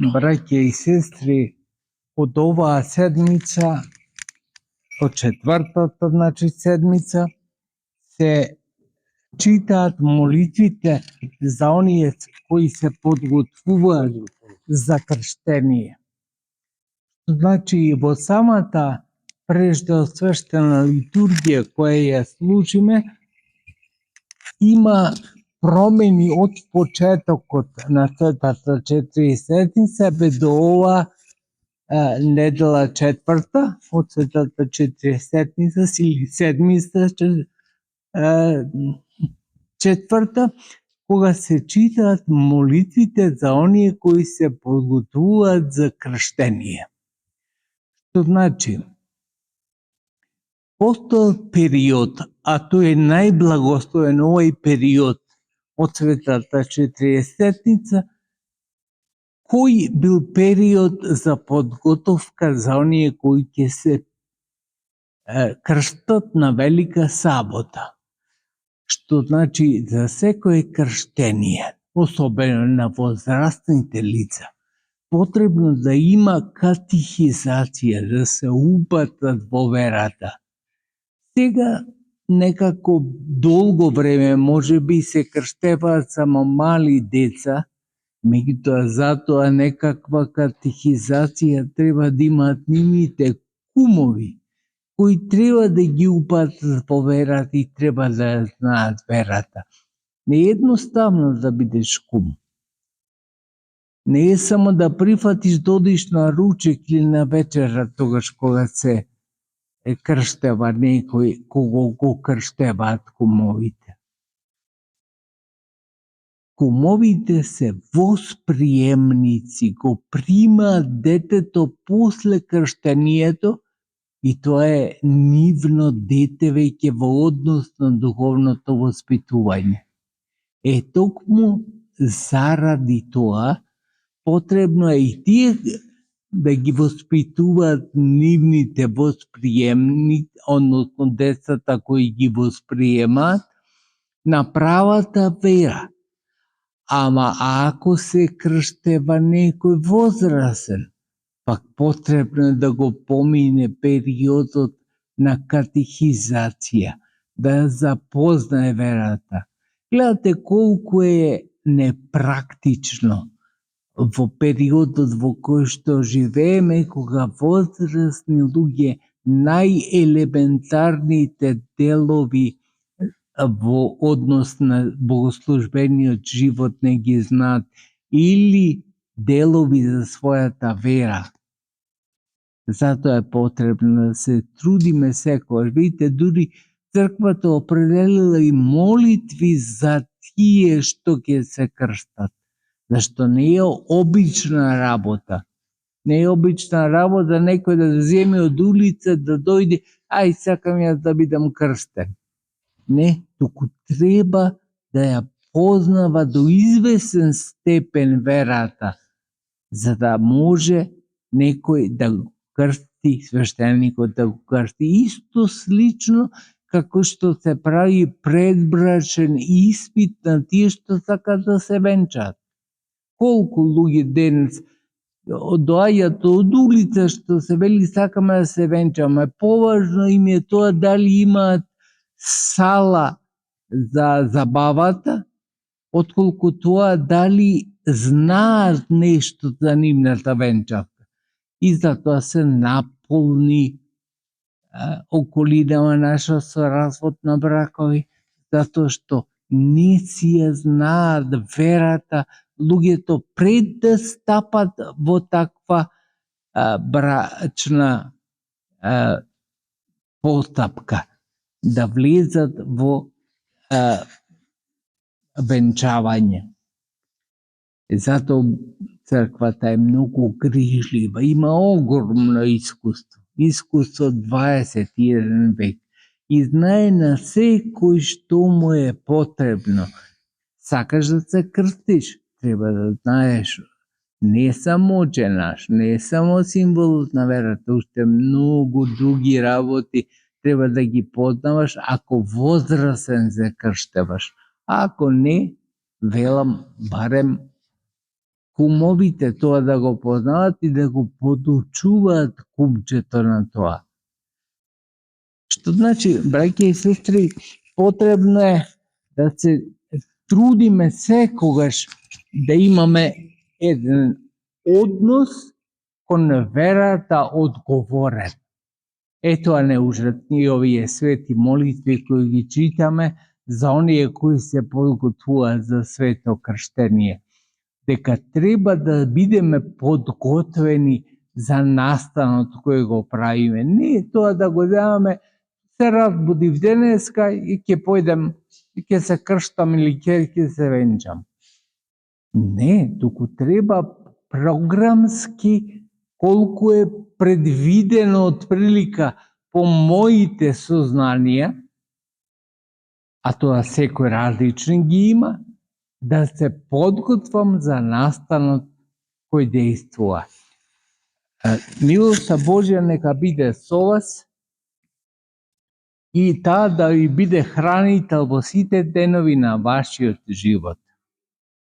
браќа и сестри, од оваа седмица, од четвртата, седмица, се читаат молитвите за оние кои се подготвуваат за крштение. Значи, во самата преждеосвештена литургија која ја служиме, има промени од почетокот на Светата Четириседмица до ова недела четврта, од Светата Четириседмица или седмица четврта, кога се читаат молитвите за оние кои се подготвуваат за крштение. Што значи, постојал период, а тој е најблагословен овој период од Светата Четириседмица, кој бил период за подготовка за оние кои ќе се крстат на Велика Сабота. Што значи за секое крштение, особено на возрастните лица, потребно да има катехизација, да се упатат во верата. Сега некако долго време може би се крштеваат само мали деца, меѓутоа затоа некаква катехизација треба да имаат нивните кумови, кои треба да ги упатат во верата и треба да ја знаат верата. Не е едноставно да бидеш кум. Не е само да прифатиш да одиш на ручек или на вечера тогаш кога се крштева некој, кого го крштеваат кумовите. Кумовите се восприемници, го примаат детето после крштението и тоа е нивно дете веќе во однос на духовното воспитување. Токму заради тоа потребно е и тие да ги воспитуваат нивните восприемни, односно децата кои ги восприемаат на правата вера. Ама ако се крштева некој возрасен, пак потребно е да го помине периодот на катехизација, да запознае верата. Гледате колку е непрактично во периодот во кој што живееме, кога возрастни луѓе најелементарните делови во однос на богослужбениот живот не ги знаат, или делови за својата вера. Затоа е потребно да се трудиме секогаш. Видите, дури црквата определила и молитви за тие што ќе се крстат. Зашто не е обична работа. Не е обична работа некој да земе од улица, да дојде, ај сакам јас да бидам крстен. Не, туку треба да ја познава до извесен степен верата, за да може некој да го крсти, свештеникот да го крсти. Исто слично како што се прави предбрачен испит на тие што сакат да се венчаат. Колку луѓе денес доаѓаат од улица што се вели сакаме да се венчаме, поважно им е тоа дали имаат сала за забавата, отколку тоа дали знаат нешто за нивната венчавка. И затоа се наполни околинава наша со развод на бракови, затоа што не си ја знаат верата луѓето пред да стапат во таква брачна постапка, да влезат во венчавање. Затоа црквата е многу грижлива, има огромно искуство 21 век и знае на секој што му е потребно. Сакаш да се крстиш, треба да знаеш не само дженаш, не само символот на верата, уште многу други работи треба да ги познаваш ако возрасен се крштеваш. Ако не, велам барем кумовите тоа да го познават и да го подучуваат кумчето на тоа. Што значи, браќа и сестри, потребно е да се трудиме секогаш да имаме еден однос кон верата одговорен. Ето не ужратни овие свети молитви кои ги читаме за оние кои се подготвуваат за свето крштение. Дека треба да бидеме подготвени за настанот кој го правиме. Не тоа да го земаме, се разбудив денеска и ќе појдем, и ќе се крштам или ќе се венчам. Не, туку треба програмски, колку е предвидено од прилика по моите сознанија, а тоа секој различни ги има, да се подготвам за настанот кој действува. Милоста Божја нека биде со вас и таа да ви биде хранител во сите денови на вашиот живот.